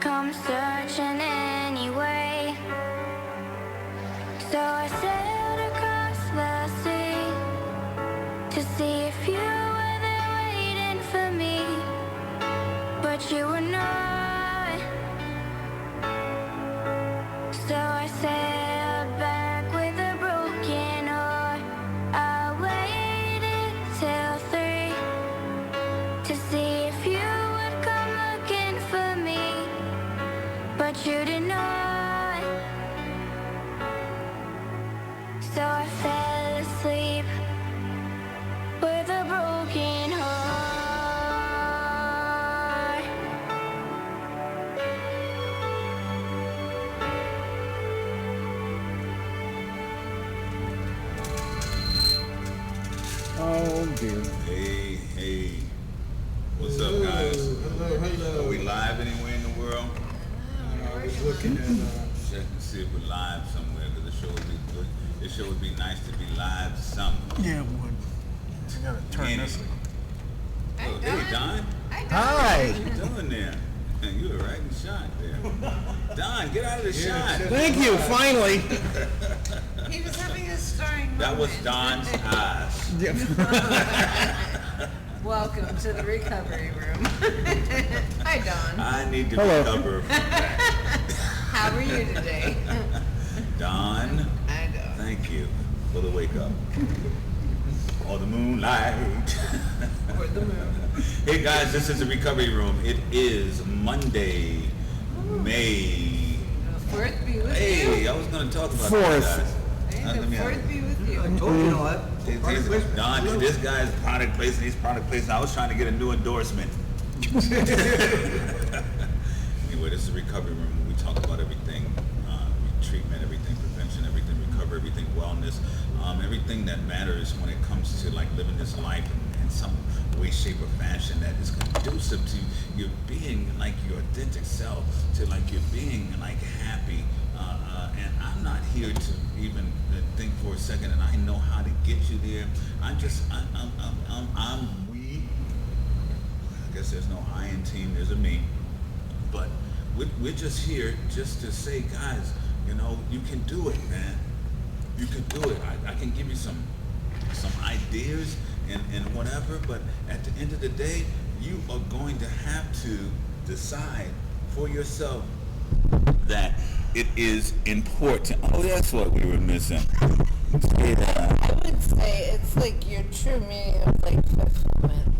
come searching anyway. So I sailed across the sea to see if you were there waiting for me, but you were not. So I sailed back with a broken heart. I waited till 3 to see if you would come looking for me, but you did not. So I fell asleep with a broken heart. Oh dear. Hey, what's up, guys? Hello. Are we live anywhere in the world? I was looking at. Check to see if we're live somewhere, because the show would be good. It sure would be nice to be live somewhere. Yeah, it would. I gotta turn this. Oh, hey, Don. Hi. What you doing there? Man, you were right in the shot there. Don, get out of the shot. Thank you. Finally. He was having a starring That was moment. Don's eyes. Welcome to the recovery room. Hi, Don. I need to Hello. recover from that. How are you today? Don, I know. thank you for the wake up. Or the moonlight. Or the moon. Hey guys, this is the recovery room. It is Monday, May. The fourth be with Hey, you. I was going to talk about Fourth. that, guys. Hey, Let the me fourth be with you. Told you know that. Don, this guy's product placement, he's product placement. I was trying to get a new endorsement. Anyway, this is the recovery room where we talk about everything, treatment, everything prevention, everything recovery, everything wellness, everything that matters when it comes to like living this life in some way, shape, or fashion that is conducive to your being like your authentic self, to like your being like happy. And I'm not here to even think for a second, and I know how to get you there. I'm we. I guess there's no I in team, there's a me. But we're just here just to say, guys, you know, you can do it, man. You can do it. I can give you some ideas and whatever, but at the end of the day, you are going to have to decide for yourself that it is important. Oh, that's what we were missing. Yeah, I would say it's like your true meaning of like fulfillment.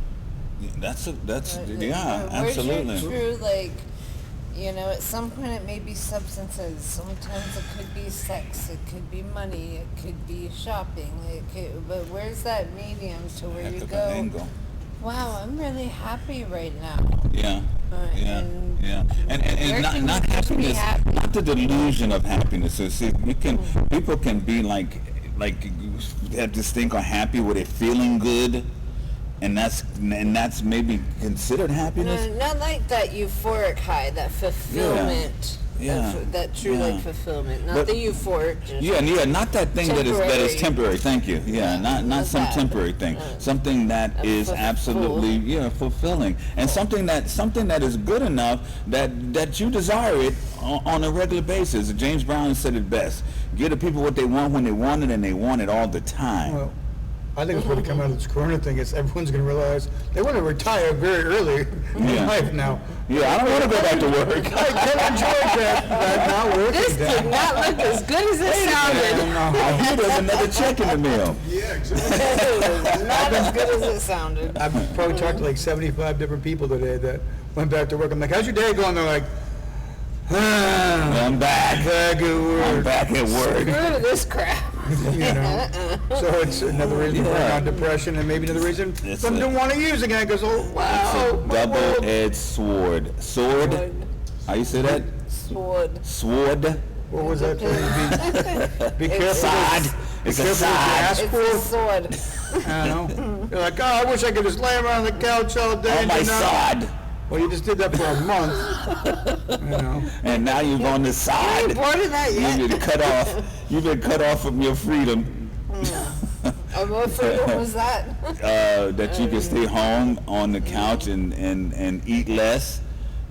that's Where's absolutely. your true, like, you know, at some point it may be substances. Sometimes it could be sex. It could be money. It could be shopping. But where's that medium to where Heck you of an go, angle. wow, I'm really happy right now. Yeah. And And where not can not you just be happiness, happy? not the delusion of happiness. So see, people can be like have this thing called happy where they're feeling good, and that's maybe considered happiness. No, not like that euphoric high, that fulfillment. Yeah. That true Yeah. like fulfillment, not But- the euphoric. Just Yeah, not that thing that is temporary. Thank you. Yeah, not not some that. temporary thing. Something that is Fulfill. absolutely fulfilling, and something that is good enough that you desire it on a regular basis. James Brown said it best: "Give the people what they want when they want it, and they want it all the time." Well, I think it's going to come out of this corona thing is everyone's going to realize they want to retire very early in Yeah. life now. Yeah, I don't want to go back to work. I can enjoy that now working. This did not look as good as it sounded. I hear there's another check in the mail. Yeah, exactly. It was not as good as it sounded. I've probably talked to like 75 different people today that went back to work. I'm like, how's your day going? They're like, I'm back. back at work. I'm back at work. Screw this crap. You know? So it's another reason for Yeah. depression, and maybe another reason It's some a- don't want to use again because, oh, wow. my world. Double-edged sword. Sword? How you say that? Sword. Sword? What was that? Be careful. Sod. It's a careful what you sod. ask It's for. a sword. I know. You're like, oh, I wish I could just lay around on the couch all day. Oh, and my do nothing." sod. Well, you just did that for a month. You know. And now you're on the You side. ain't bored of that yet. You've been cut off. You've been cut off from your freedom. What freedom was that? That you can stay home on the couch and eat less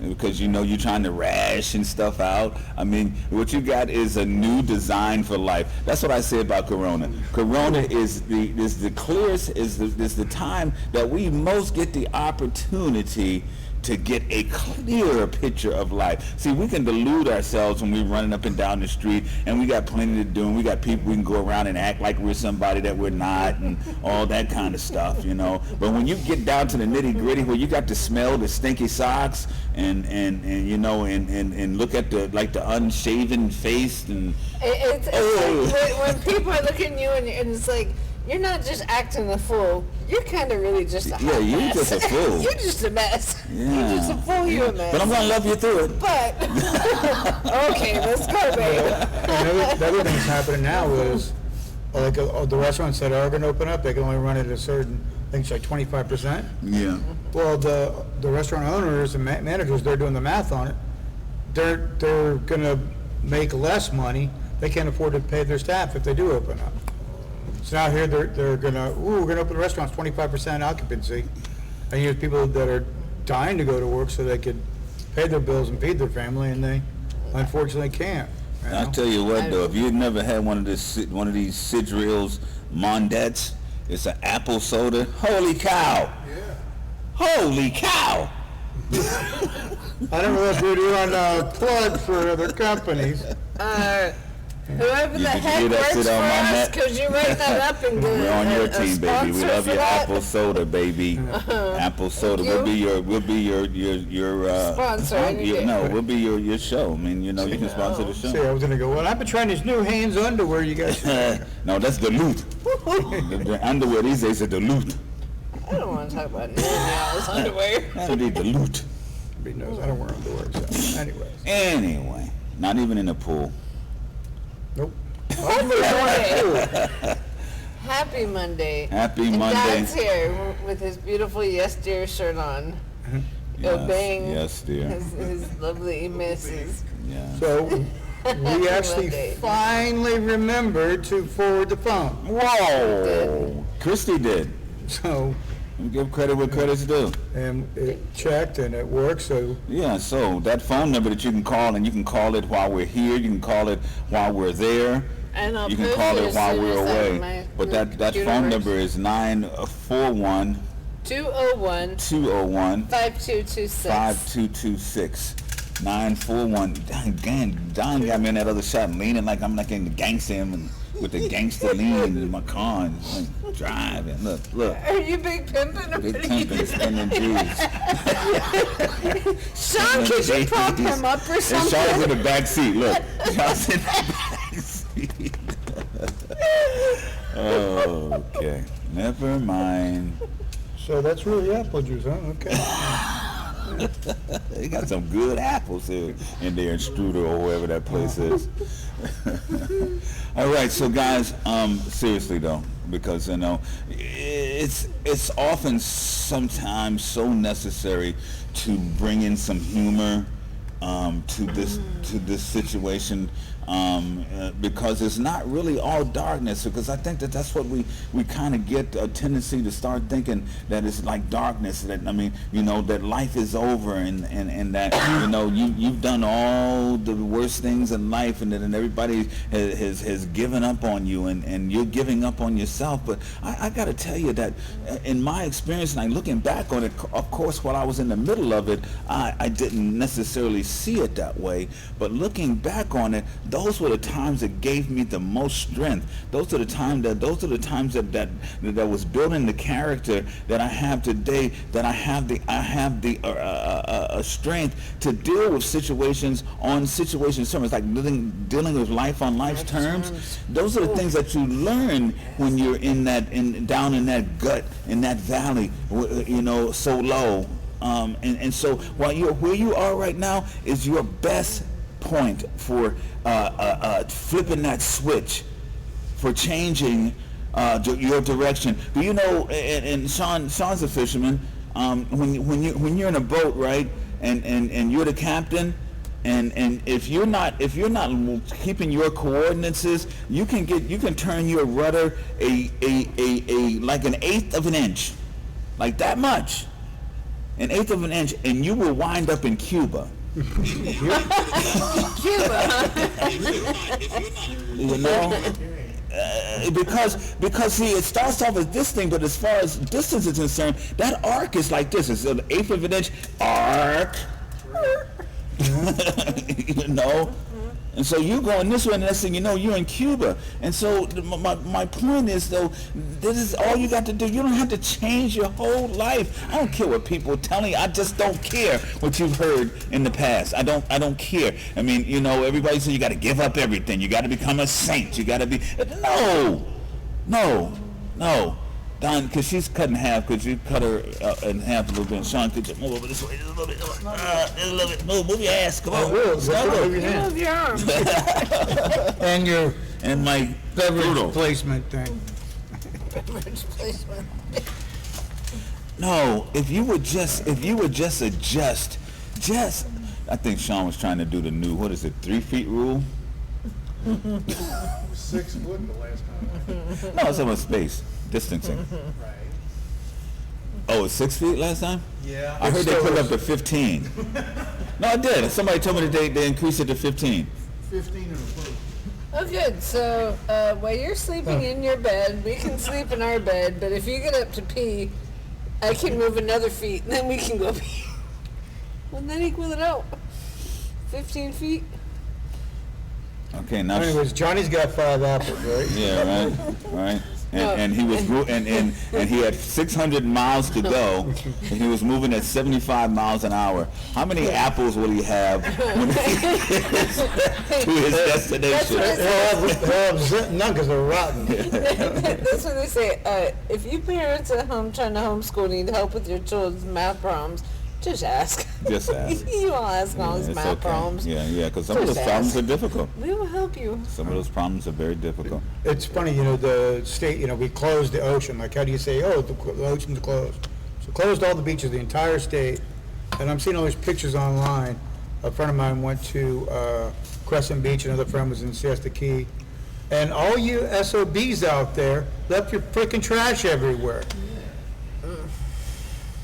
because you're trying to ration stuff out. I mean, what you got is a new design for life. That's what I say about Corona. Corona is the clearest, is the time that we most get the opportunity to get a clearer picture of life. See, we can delude ourselves when we're running up and down the street, and we got plenty to do, and we got people we can go around and act like we're somebody that we're not, and all that kind of stuff, But when you get down to the nitty gritty, where you got to smell the stinky socks, and look at the unshaven face, and It's like when people are looking at you and it's like, you're not just acting a fool. You're kind of really just a hot you're mess. just a fool. You're just a mess. Yeah. You're just a fool. You're a mess. But I'm gonna love you through it. But okay, let's go, baby. And the other thing that's happening now is, the restaurants that are going to open up, they can only run it at a certain, I think it's like 25%. Yeah. Well, the restaurant owners and managers, they're doing the math on it. They're going to make less money. They can't afford to pay their staff if they do open up. So now here they're going to, we're going to open the restaurants 25% occupancy. And you have people that are dying to go to work so they could pay their bills and feed their family, and they unfortunately can't. I'll tell you what, though, if you've never had one of these Sidril's Mondettes, it's an apple soda. Holy cow! Yeah. Holy cow! I don't know if we're doing a plug for other companies. Whoever the heck works for us, because you write that up and get We're on your a team, baby. We sponsor love for your that. apple soda, baby. Apple soda. Thank We'll be your Sponsor. we'll be your show. I mean, you can sponsor the See, show. I was gonna go, well, I've been trying this new Hanes underwear you guys. No, that's Duluth. The underwear these days are Duluth. I don't want to talk about Neil's underwear. That'll be Duluth. Everybody knows I don't wear underwear, so anyways. Anyway, not even in the pool. Nope. Happy Monday. Happy And Monday. Dad's here with his beautiful Yes Dear shirt on, obeying yes, dear. his lovely missus. Yeah. So, we actually Monday. finally remembered to forward the phone. Whoa! Christy did. So, Give credit where credit's due. and it checked and it worked, so Yeah, so that phone number that you can call, and you can call it while we're here, you can call it while we're there, And I'll you can post call it it as while soon we're as away. my But that computer phone works. number is 941 201 201 5226. 5226. 941. Dang, Don got me in that other shot leaning like I'm like in the gangster and with the gangster leaning in my car and like, driving. Look. Are you big pimping or Big what are you pimping, spending G's. Sean, could you prop him up or And something? Sean's in the back seat. Look, Sean's in the back seat. Okay, never mind. so that's really apple juice, huh? Okay. They got some good apples here in there in Struder or wherever that place is. All right, so guys, seriously though, because it's often sometimes so necessary to bring in some humor to this situation. Because it's not really all darkness, because I think that's what we kind of get a tendency to start thinking that it's like darkness, that that life is over and that you've done all the worst things in life, and then everybody has given up on you, and you're giving up on yourself. But I got to tell you that in my experience, and looking back on it, of course while I was in the middle of it, I didn't necessarily see it that way, but looking back on it, those were the times that gave me the most strength. Those are the times that was building the character that I have today. That I have the strength to deal with situations on situations terms, like dealing with life on life's terms. Those are the things that you learn when you're down in that gut, in that valley, so low. And so where you are right now is your best point for flipping that switch, for changing your direction. But and Sean's a fisherman. When you're in a boat, right, and you're the captain, and if you're not keeping your coordinates, you can turn your rudder like an eighth of an inch, like that much. an eighth of an inch, and you will wind up in Cuba. Cuba. You know? Because see, it starts off as this thing, but as far as distance is concerned, that arc is like this. It's an eighth of an inch arc. You know? And so you going this way, and the next thing you know, you're in Cuba. And so my point is, though, this is all you got to do. You don't have to change your whole life. I don't care what people are telling you. I just don't care what you've heard in the past. I don't care. I mean, you know, everybody says you got to give up everything. You got to become a saint. You got to be. No. Don, because she's cut in half, could you cut her in half a little bit? And Sean, could you move over this way just a little bit? Just a little bit. Move your ass. Come on. I will. Snuggle. Move your hand. Move your arm. And your And my beverage doodle. placement thing. Beverage placement. No, if you would just adjust, I think Sean was trying to do the new, 3 feet rule? 6 foot the last time. No, it's about space, distancing. Right. Oh, it's 6 feet last time? Yeah. I heard they put it up to 15. No, I did. Somebody told me that they increased it to 15. 15 and a foot. Oh, good. So while you're sleeping in your bed, we can sleep in our bed. But if you get up to pee, I can move another feet, and then we can go pee. Wouldn't that equal it out? 15 feet. Okay, now. Anyways, Johnny's got 5 apples, right? Yeah, right. No. And he was and he had 600 miles to go, and he was moving at 75 miles an hour. How many apples will he have when he gets to his destination? They'll have none because they're rotten. That's what they say. If you parents at home trying to homeschool need help with your children's math problems, just ask. Just ask. You all ask all these It's math okay. problems. Yeah, because some of Just those problems ask. are difficult. We will help you. Some of those problems are very difficult. It's funny, you know, the state, you know, we closed the ocean. Like, how do you say, oh, the ocean's closed? So closed all the beaches, the entire state. And I'm seeing all these pictures online. A friend of mine went to Crescent Beach, another friend was in Siesta Key. And all you SOBs out there left your freaking trash everywhere.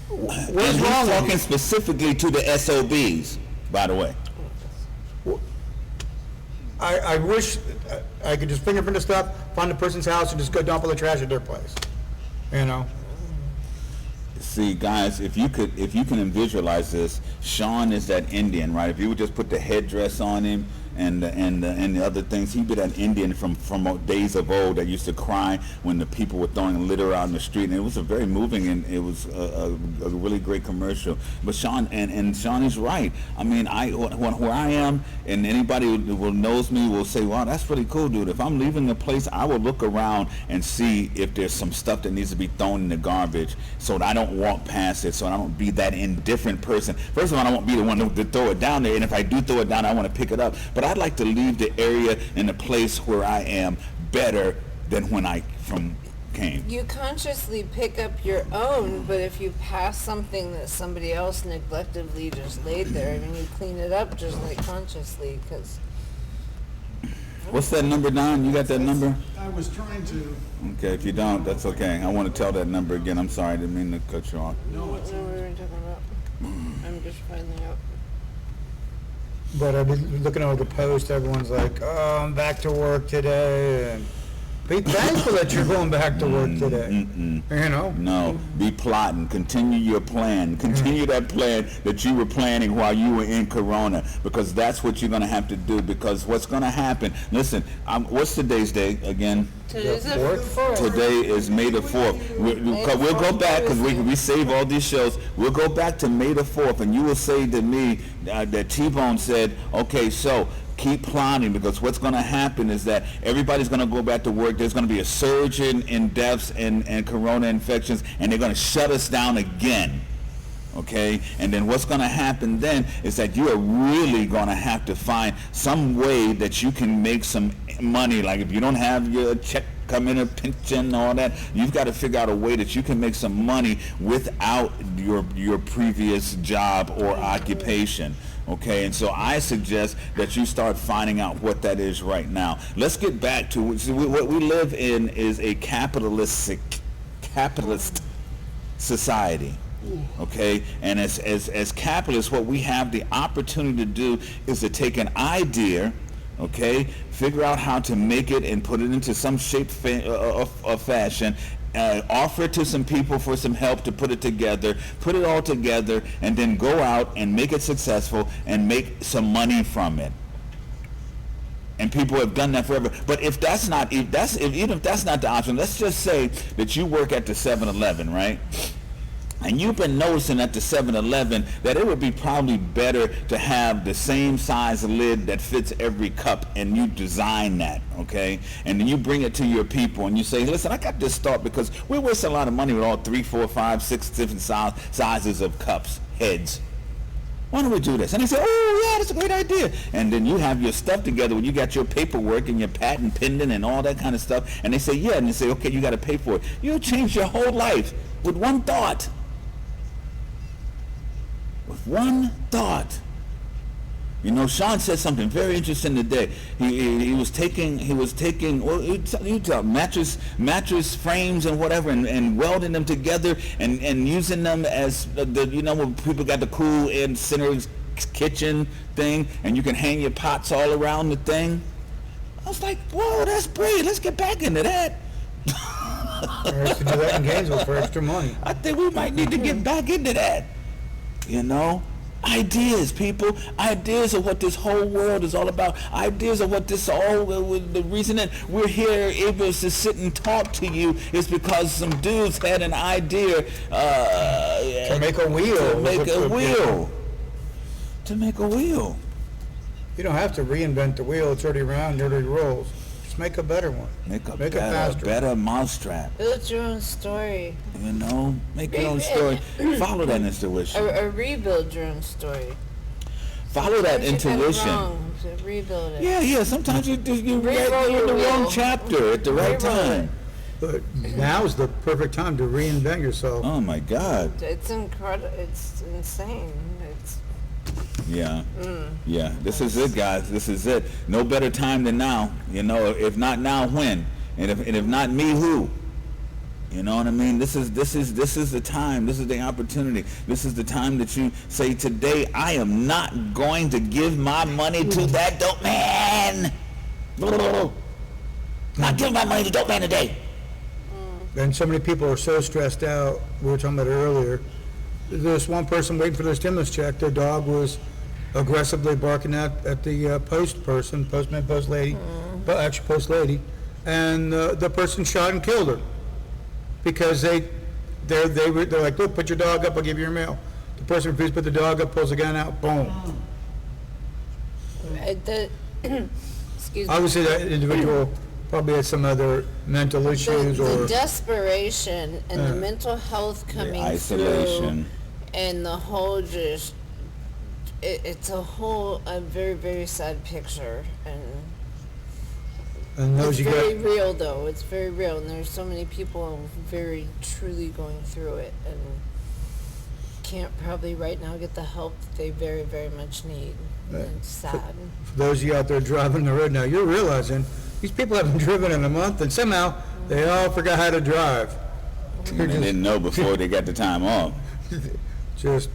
What's And he's wrong with talking you? specifically to the SOBs, by the way. I wish I could just fingerprint the stuff, find the person's house, and just go dump all the trash at their place. You know? See, guys, if you can visualize this, Sean is that Indian, right? If you would just put the headdress on him and the other things, he'd be that Indian from days of old that used to cry when the people were throwing litter out in the street. And it was a very moving, and it was a really great commercial. But Sean, and Sean is right. I mean, where I am, and anybody who knows me will say, wow, that's pretty cool, dude. If I'm leaving the place, I will look around and see if there's some stuff that needs to be thrown in the garbage so that I don't walk past it, so I don't be that indifferent person. First of all, I won't be the one to throw it down there, and if I do throw it down, I want to pick it up. But I'd like to leave the area and the place where I am better than when I came. You consciously pick up your own, but if you pass something that somebody else neglectfully just laid there, and you clean it up just like consciously, because What's that number, Don? You got that number? I was trying to, Okay, if you don't, that's okay. I want to tell that number again. I'm sorry, I didn't mean to cut you off. what we were talking about. I'm just finding out. But I've been looking over the post, everyone's like, oh, I'm back to work today, and be thankful that you're going back to work today. You know? No, be plotting. Continue your plan. Continue that plan that you were planning while you were in Corona, because that's what you're going to have to do. Because what's going to happen, listen, what's today's day again? Today's the fourth? 4th. Today is May the 4th. We'll go back, because we save all these shows. We'll go back to May the 4th, and you will say to me that T-Bone said, okay, so keep plotting, because what's going to happen is that everybody's going to go back to work. There's going to be a surge in deaths and corona infections, and they're going to shut us down again. Okay, and then what's going to happen then is that you are really going to have to find some way that you can make some money. Like if you don't have your check come in, a pension, all that, you've got to figure out a way that you can make some money without your previous job or occupation. Okay, and so I suggest that you start finding out what that is right now. Let's get back to what we live in is a capitalist society. Okay, and as capitalists, what we have the opportunity to do is to take an idea, okay, figure out how to make it and put it into some shape of fashion, offer it to some people for some help to put it together, put it all together, and then go out and make it successful and make some money from it. And people have done that forever. But if that's not, even if that's not the option, let's just say that you work at the 7-Eleven, right? And you've been noticing at the 7-Eleven that it would be probably better to have the same size lid that fits every cup, and you design that, okay? And then you bring it to your people and you say, listen, I got this thought because we're wasting a lot of money with all 3, 4, 5, 6 different sizes of cups, heads. Why don't we do this? And they say, oh, yeah, that's a great idea. And then you have your stuff together when you got your paperwork and your patent pending and all that kind of stuff. And they say, yeah. And they say, okay, you got to pay for it. You'll change your whole life with one thought. With one thought. You know, Sean said something very interesting today. He was taking well, he talked mattress frames and whatever, and welding them together and using them as the, you know, when people got the cool in center kitchen thing, and you can hang your pots all around the thing. I was like, whoa, that's brilliant. Let's get back into that. I used to do that in Gainesville for extra money. I think we might need to get back into that. You know? Ideas, people. Ideas of what this whole world is all about. Ideas of what this all, the reason that we're here able to sit and talk to you is because some dudes had an idea To make a wheel. To make a wheel. You don't have to reinvent the wheel. It's already around, it already rolls. Just make a better one. Make a faster. better mousetrap. Build your own story. You know, make your own story. Follow that intuition. Or rebuild your own story. Follow that Sometimes you got it intuition. wrong, so rebuild it. Yeah. Sometimes you're Rewrote in the your wrong wheel. chapter at the right Rewrote it. time. But now's the perfect time to reinvent yourself. Oh my God. It's incredible. It's insane. It's Yeah. Yeah. This is it, guys. This is it. No better time than now. You know, if not now, when? And if not me, who? You know what I mean? This is the time. This is the opportunity. This is the time that you say, today I am not going to give my money to that dope man. Not giving my money to dope man today. And so many people are so stressed out. We were talking about it earlier. There's one person waiting for their stimulus check. Their dog was aggressively barking at the post lady, but actually post lady, and the person shot and killed her because they're like, look, put your dog up, I'll give you your mail. The person refused to put the dog up, pulls the gun out, boom. excuse me. Obviously, that individual probably had some other mental issues The or desperation and the mental health coming isolation. through, and the whole just it's a very, very sad picture, and those it's you very got. real though. It's very real, and there's so many people very truly going through it and can't probably right now get the help that they very, very much need. And it's sad. For those of you out there driving the road now, you're realizing these people haven't driven in a month, and somehow they all forgot how to drive. And they didn't know before they got the time off. Just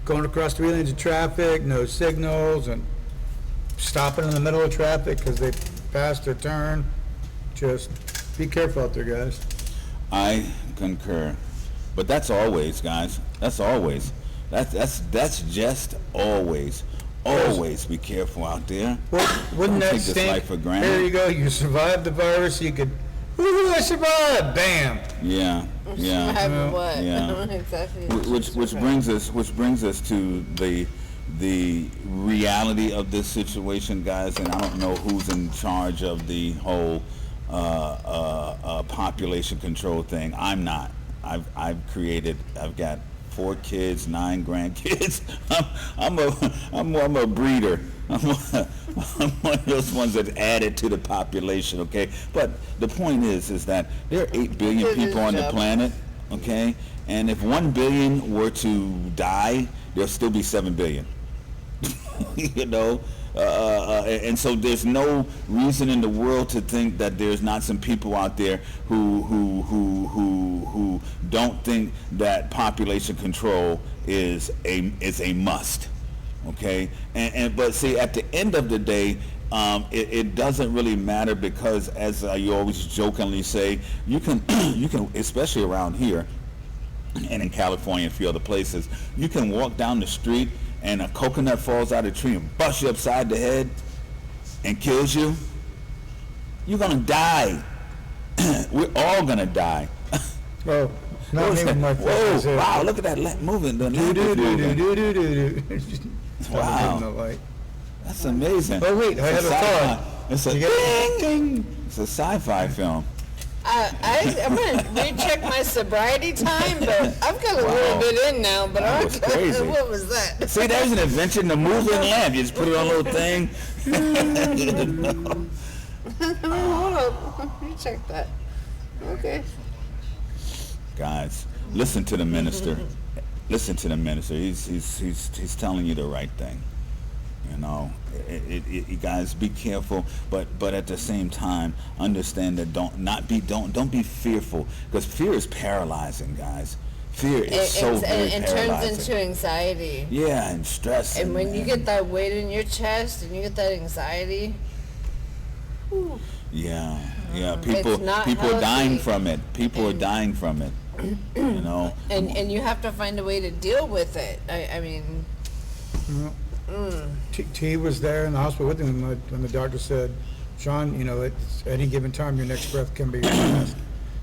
going across 3 lanes of traffic, no signals, and stopping in the middle of traffic because they passed their turn. Just be careful out there, guys. I concur. But that's always, guys. That's always. That's just always. Always be careful out there. Well, wouldn't Don't that take this stink? life for granted. There you go. You survived the virus. You could, woohoo, I survived. Bam. Yeah. Survive what? Yeah. Exactly. Which brings us to the reality of this situation, guys. And I don't know who's in charge of the whole population control thing. I'm not. I've got 4 kids, 9 grandkids. I'm a breeder. I'm one of those ones that added to the population, okay? But the point is that there are 8 billion people on the planet, okay? And if 1 billion were to die, there'll still be 7 billion. You know? and so there's no reason in the world to think that there's not some people out there who don't think that population control is a must. Okay, but see, at the end of the day, it doesn't really matter, because as you always jokingly say, you can especially around here and in California and a few other places, you can walk down the street and a coconut falls out of the tree and busts you upside the head and kills you. You're gonna die. We're all gonna die. Well, not even like Whoa! that. Wow! Look at that moving. The Do lamp do is do moving. do do do do. Wow. That's amazing. Oh wait, I had a thought. It's a You get- ding. It's a sci-fi film. I'm gonna recheck my sobriety time, but I've got a little bit in now. But That was crazy. what was that? See, there's an invention, the moving lamp. You just put it on a little thing. Hold up, recheck that. Okay. Guys, listen to the minister. Listen to the minister. He's telling you the right thing. You know, you guys be careful, but at the same time, understand that don't be fearful, because fear is paralyzing, guys. Fear is so very and paralyzing. turns into anxiety. Yeah, and stress. And when you get that weight in your chest and you get that anxiety, yeah, It's people not are dying healthy. from it. People are dying from it. You know. and you have to find a way to deal with it. I mean, T was there in the hospital with him when the doctor said, Sean, you know, at any given time, your next breath can be your last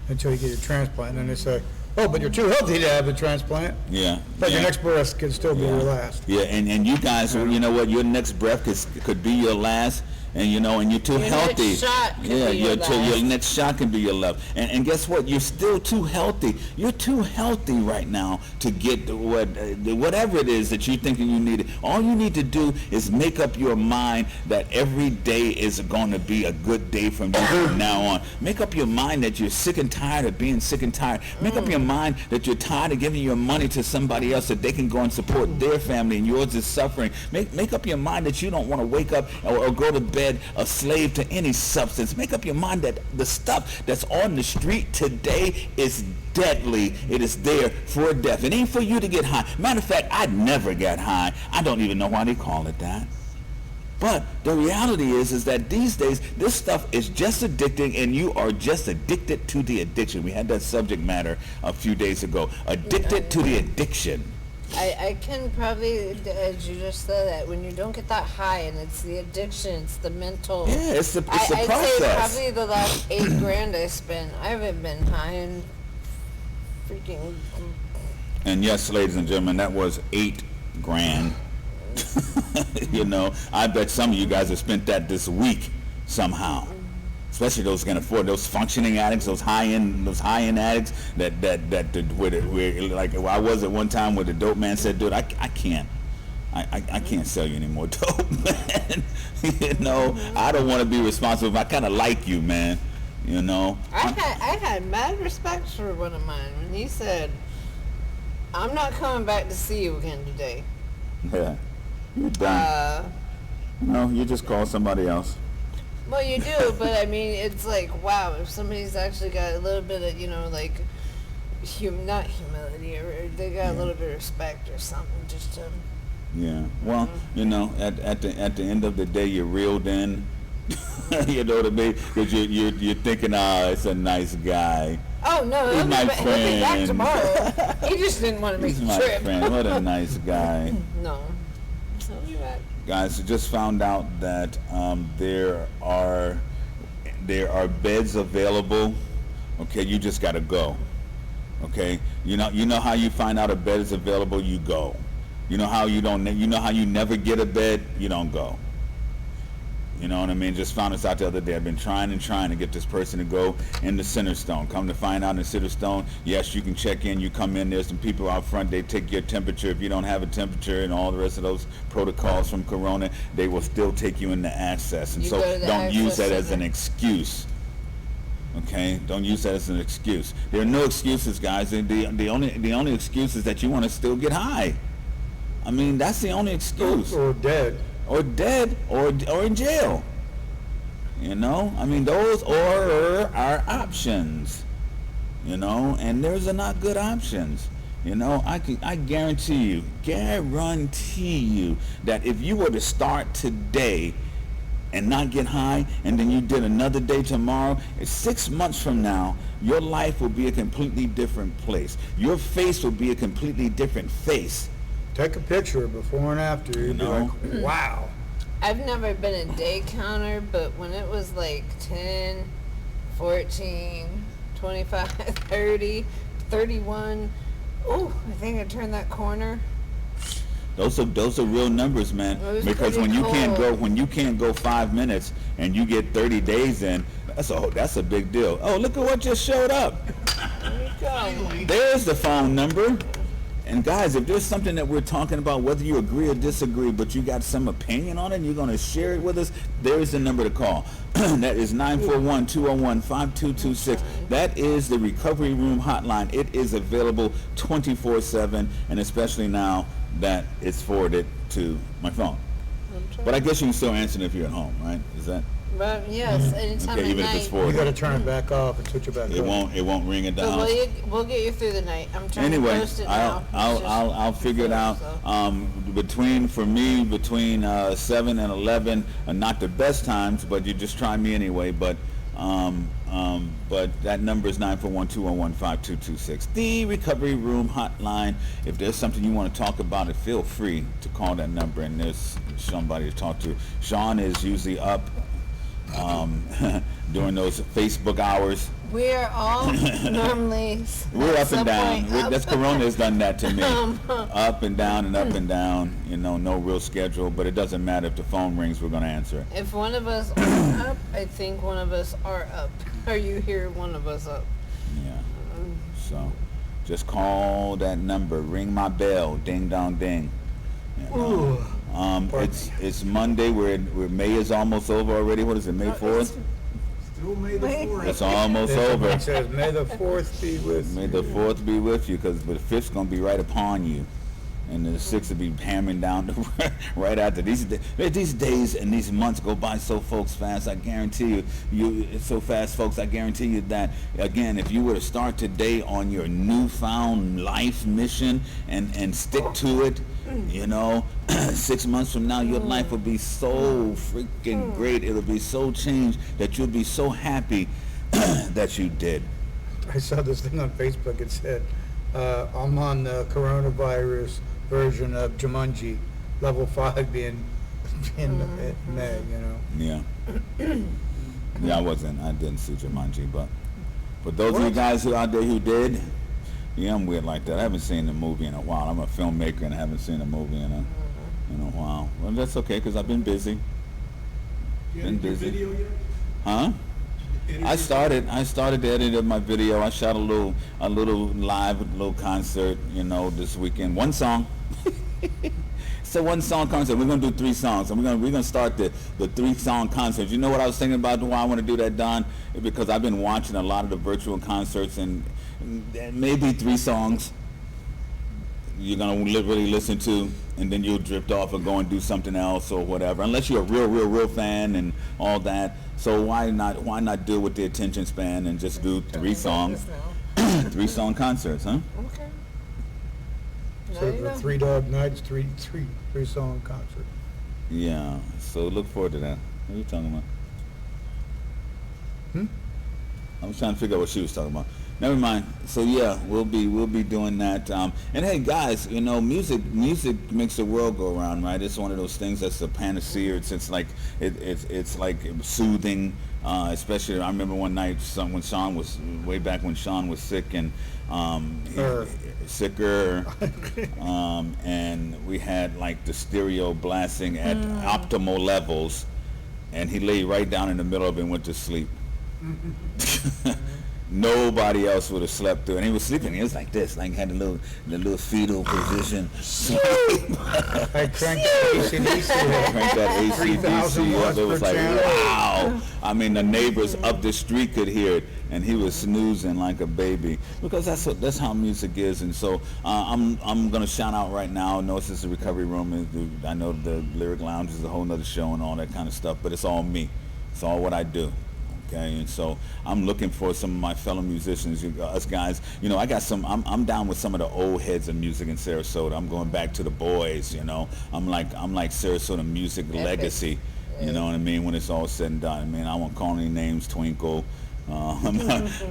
until you get your transplant. And they say, oh, but you're too healthy to have the transplant. Yeah. But your yeah. next breath can still be your last. Yeah, and you guys, you know what? Your next breath could be your last, and you know, and you're too Your healthy. next shot could Yeah, be your your last. next shot can be your last. And guess what? You're still too healthy. You're too healthy right now to get whatever it is that you're thinking you need. All you need to do is make up your mind that every day is going to be a good day from now on. Make up your mind that you're sick and tired of being sick and tired. Make up your mind that you're tired of giving your money to somebody else so they can go and support their family and yours is suffering. Make up your mind that you don't want to wake up or go to bed a slave to any substance. Make up your mind that the stuff that's on the street today is deadly. It is there for death. It ain't for you to get high. Matter of fact, I never got high. I don't even know why they call it that. But the reality is that these days, this stuff is just addicting, and you are just addicted to the addiction. We had that subject matter a few days ago. Addicted to the addiction. I can probably, as you just said, that when you don't get that high, and it's the addiction, it's the mental. Yeah, it's the I'd say process. probably the last $8,000 I spent, I haven't been high in freaking. And yes, ladies and gentlemen, that was $8,000. You know, I bet some of you guys have spent that this week somehow. Especially those who can afford, those functioning addicts, those high-end addicts where like I was at one time where the dope man said, dude, I can't sell you any more dope, man. You know, I don't want to be responsible. I kind of like you, man. You know. I had mad respect for one of mine when he said, "I'm not coming back to see you again today." Yeah. You're done. No, you just call somebody else. Well, you do, but I mean, it's like, wow, if somebody's actually got a little bit of, you know, like, not humility, or they got a little bit of respect or something, just to. Yeah. Well, you know, at the end of the day, you're reeled in. You know what I mean? Because you're thinking, it's a nice guy. Oh no, He's my he'll be back friend. tomorrow. He just didn't want to make He's the my trip. friend. What a nice guy. No, he'll be back. Guys, I just found out that there are beds available. Okay, you just gotta go. Okay, you know how you find out a bed is available, you go. You know how you never get a bed, you don't go. You know what I mean? Just found this out the other day. I've been trying to get this person to go into Centerstone. Come to find out in Centerstone, yes, you can check in. You come in, there's some people out front. They take your temperature. If you don't have a temperature and all the rest of those protocols from Corona, they will still take you into access. And You so go to the don't use access that as an center. excuse. Okay? Don't use that as an excuse. There are no excuses, guys. The only excuse is that you want to still get high. I mean, that's the only excuse. Or dead. or dead, or in jail. You know, I mean, those are options. You know, and those are not good options. You know, I guarantee you that if you were to start today and not get high, and then you did another day tomorrow, 6 months from now, your life will be a completely different place. Your face will be a completely different face. Take a picture before and after. You'd be know? like, wow. I've never been a day counter, but when it was like 10, 14, 25, 30, 31, oh, I think I turned that corner. Those are real numbers, man. It was Because pretty when you can't go 5 minutes and you get 30 days in, that's a big deal. Oh, look at what just showed up. There you go. There's the phone number. And guys, if there's something that we're talking about, whether you agree or disagree, but you got some opinion on it and you're going to share it with us, there's the number to call. That is 941-201-5226. That is the Recovery Room hotline. It is available 24/7, and especially now that it's forwarded to my phone. But I guess you can still answer it if you're at home, right? Is that? But yes, anytime Okay, at even if it's night. You forwarded. gotta turn it back off and switch it back It on. won't ring at the But house. we'll get you through the night. I'm trying Anyway, to post it now. I'll figure it out. Between 7 and 11 are not the best times, but you just try me anyway. But that number is 941-201-5226. The Recovery Room hotline. If there's something you want to talk about, feel free to call that number, and there's somebody to talk to. Sean is usually up during those Facebook hours. We're all normally. We're at up some and down. point up. That's Corona has done that to me. Up and down and up and down. You know, no real schedule, but it doesn't matter if the phone rings. We're gonna answer it. If one of us are up, I think one of us are up. Or you hear one of us up. Yeah. So, just call that number. Ring my bell. Ding dong ding. You know. It's Monday. We're May is almost over already. What is it? May 4th. Still May the Wait. 4th. It's almost over. It says, may the 4th be with May you. the 4th be with you, because the 5th's gonna be right upon you, and the 6th will be hammering down right after. These days and these months go by so folks fast. I guarantee it's so fast, folks. I guarantee you that, again, if you were to start today on your newfound life mission and stick to it, you know, 6 months from now, your life will be so freaking great. It'll be so changed that you'll be so happy that you did. I saw this thing on Facebook. It said, I'm on the coronavirus version of Jumanji, level 5 being in May, you know. Yeah. Yeah, I didn't see Jumanji, but for those of you guys who out there who did, yeah, I'm weird like that. I haven't seen the movie in a while. I'm a filmmaker and I haven't seen a movie in a while. Well, that's okay, because I've been busy. You Been edit your busy. video yet? Huh? Edit I your- started the edit of my video. I shot a little live, concert, you know, this weekend. One song. It's a one song concert. We're gonna do 3 songs, and we're gonna start the 3-song concert. You know what I was thinking about? Why I want to do that, Don? Because I've been watching a lot of the virtual concerts, and maybe 3 songs you're gonna really listen to, and then you'll drift off and go and do something else or whatever. Unless you're a real fan and all that. So why not deal with the attention span and just do 3 songs, 3-song concerts, huh? Okay. So There you the go. 3 Dog Nights, three-song concert. Yeah. So look forward to that. What are you talking about? I was trying to figure out what she was talking about. Never mind. So yeah, we'll be doing that. And hey, guys, you know, music makes the world go around, right? It's one of those things that's a panacea. It's like it's like soothing. Especially, I remember one night when Sean was way back when Sean was sick and sicker, and we had like the stereo blasting at optimal levels, and he lay right down in the middle of it and went to sleep. Nobody else would have slept through, and he was sleeping. He was like this, like had the little fetal position. I cranked that AC/DC. Cranked that 3,000 AC/DC up. watts It was per like, channel. wow. I mean, the neighbors up the street could hear it, and he was snoozing like a baby, because that's how music is. And so I'm gonna shout out right now. No, this is the Recovery Room. I know the Lyric Lounge is a whole nother show and all that kind of stuff, but it's all me. It's all what I do. Okay, and so I'm looking for some of my fellow musicians, us guys. You know, I got some. I'm down with some of the old heads of music in Sarasota. I'm going back to the boys. You know, I'm like Sarasota music legacy. You know what I mean? When it's all said and done, I mean, I won't call any names. Twinkle. I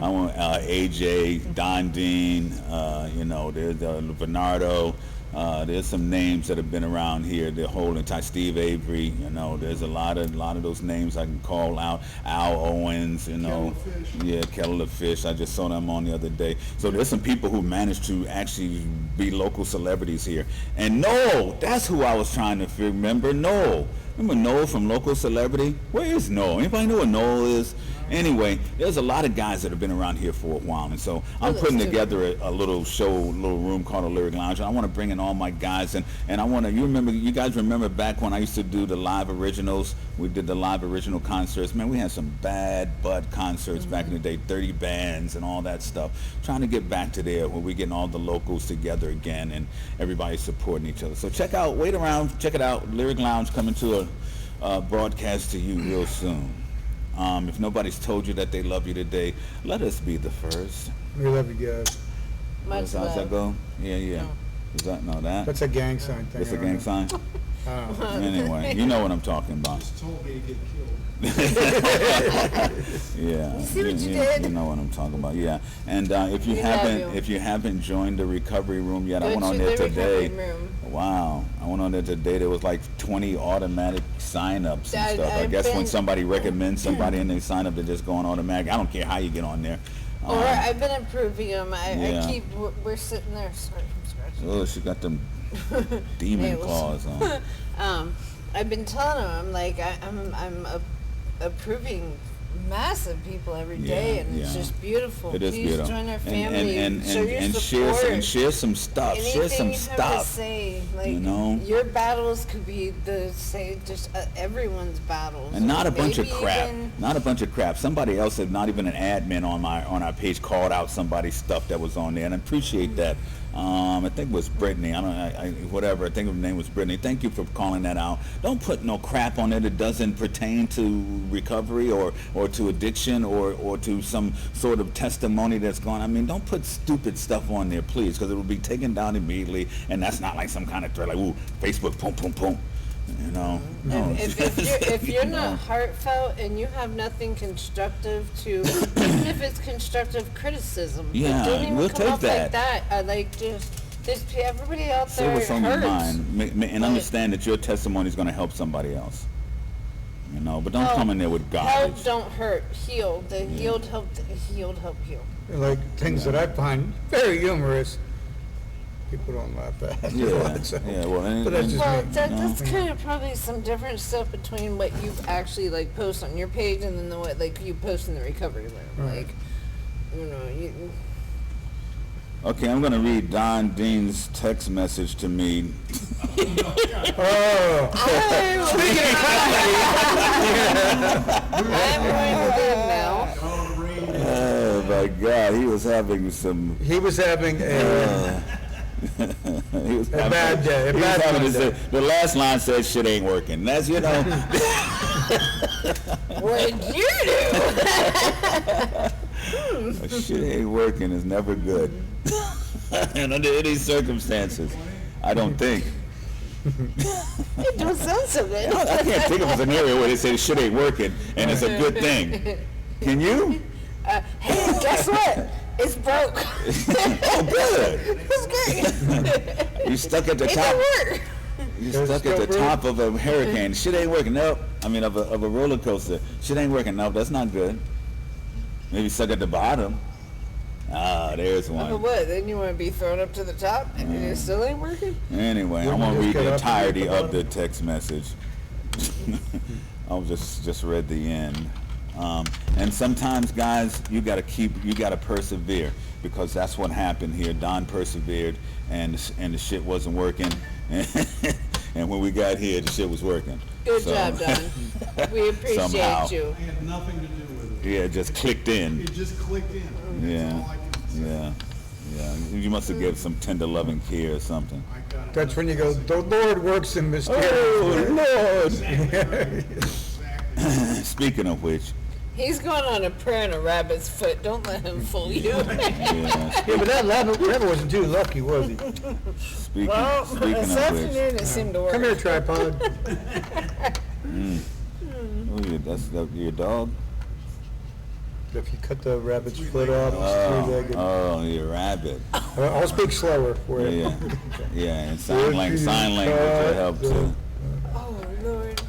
want AJ, Don Dean. You know, there's Bernardo. There's some names that have been around here. The whole entire Steve Avery, you know. There's a lot of those names I can call out. Al Owens, you know. Yeah, Kettle of Fish. I just saw them on the other day. So there's some people who managed to actually be local celebrities here. And Noel, that's who I was trying to remember. Noel. Remember Noel from Local Celebrity? Where is Noel? Anybody know what Noel is? Anyway, there's a lot of guys that have been around here for a while, and so I'm putting together a little show, little room called a Lyric Lounge, and I want to bring in all my guys, and I want to, you guys remember back when I used to do the live originals? We did the live original concerts. Man, we had some bad butt concerts back in the day, 30 bands and all that stuff. Trying to get back to there where we're getting all the locals together again, and everybody supporting each other. So wait around, check it out. Lyric Lounge coming to a broadcast to you real soon. If nobody's told you that they love you today, let us be the first. We love you guys. Much How's that love. go? Yeah. No. Is that that? That's a gang sign thing. That's a I don't gang know. sign? Oh. Anyway, you know what I'm talking about. Just told me to get killed. Yeah. You see what you did? You know what I'm talking about. Yeah. And if you We love haven't joined the Recovery Room yet, I Go went on to there the today. recovery room. Wow. I went on there today. There was like 20 automatic sign-ups and stuff. I I've guess when been- somebody recommends somebody and they sign up, they just go on automatic. I don't care how you get on there. Or I've been improving them. Yeah. We're sitting there. Sorry, I'm scratching. Oh, she got them demon Nails. claws on. I've been telling them, I'm like, I'm approving massive people every day, Yeah, and it's yeah. just beautiful. It is Please beautiful. join our family. And show your share support. share some stuff. Share Anything some you have to stuff. say, like, you know? your battles could be just everyone's battles. And not a bunch of Maybe crap. even- Not a bunch of crap. Somebody else, not even an admin on our page, called out somebody's stuff that was on there, and I appreciate that. I think it was Brittany. Whatever. I think her name was Brittany. Thank you for calling that out. Don't put no crap on it that doesn't pertain to recovery or to addiction or to some sort of testimony that's going. I mean, don't put stupid stuff on there, please, because it will be taken down immediately, and that's not like some kind of threat, like, ooh, Facebook, boom, boom, boom. You know, no. If you're You know. not heartfelt and you have nothing constructive to, even if it's constructive criticism, Yeah, don't even we'll come take off that. like that. There's everybody out Say there what's on your hurts. mind, and understand that your testimony is going to help somebody else. You know, but don't come in there with Help, garbage. don't hurt. Heal. The healed help heal. Like things that I find very humorous. People don't laugh at. Yeah, So- yeah. Well, But that's just Well, me. that's kind of probably some different stuff between what you actually like post on your page and then what like you post in the recovery room. Right. Like, you know, you. Okay, I'm gonna read Don Dean's text message to me. Oh, I'm going to leave now. Don't read it. Oh my God, he was having some. he was having a, He was A bad day, a he was bad having Monday. the last line said, "Shit ain't working." That's What'd you do? shit ain't working is never good. And under any circumstances, I don't think. It don't sound so good. I can't think of a scenario where they say shit ain't working and it's a good thing. Can you? Hey, guess what? It's broke. Oh, good. It's great. You stuck at the It top. don't work. You There's stuck at the still top of a hurricane. Shit ain't working. Nope. I mean, of a roller coaster. Shit ain't working. Nope. That's not good. Maybe stuck at the bottom. Ah, there's But one. what? Then you want to be thrown up to the top and it still ain't working? Anyway, Wouldn't I'm gonna you read just the get up and entirety hit the of the text message. I'll just read the end. And sometimes, guys, you gotta persevere, because that's what happened here. Don persevered, and the shit wasn't working, and when we got here, the shit was working. Good So- job, Don. We appreciate Somehow. you. I had nothing to do with it. Yeah, it just clicked in. It just clicked in. Yeah, That's all I can say. yeah. You must have given some tender loving care or something. I got it. That's when you go, the Lord works in mysterious ways. Lord! Exactly. Speaking of which, He's going on a prayer in a rabbit's foot. Don't let him fool you. yeah, Yeah, but that rabbit wasn't too lucky, was he? speaking Well, speaking this of which, afternoon it seemed to work. Come here, tripod. that's your dog. If you cut the rabbit's foot off, it's three-legged. Oh, your rabbit. I'll speak slower for you. Yeah, yeah, and sign language will help too. Oh, Lord.